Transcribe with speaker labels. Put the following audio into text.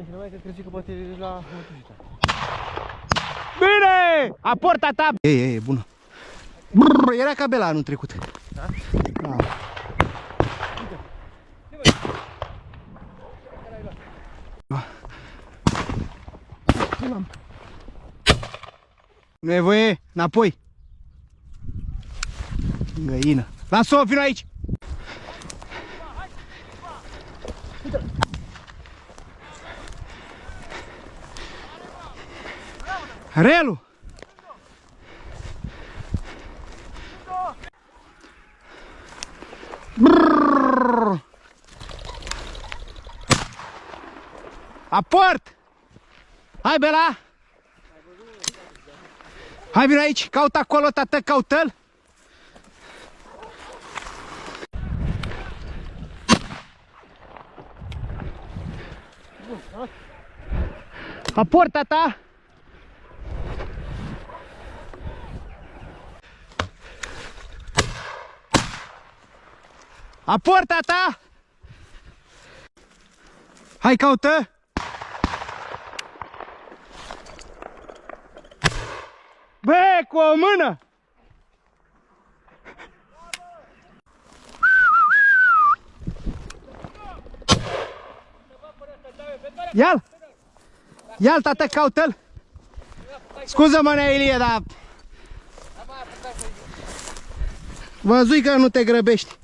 Speaker 1: Atenție, mai că crezi că poate ești la mătușița.
Speaker 2: Bine! Aporta ta! E bună. Brrr, era ca Bela anul trecut.
Speaker 1: Da?
Speaker 2: Da. Nu e voie, înapoi. Găină. Lasă-o, vină aici. Relu. Brrr. Aport. Hai, Bela. Hai, vino aici, caută acolo, tată, caută-l. Aport, tata. Aport, tata. Hai, caută. Bă, cu o mână! Ia-l! Ia-l, tată, caută-l! Scuză-mă, Nea Ilie, dar... Văzui că nu te grăbești.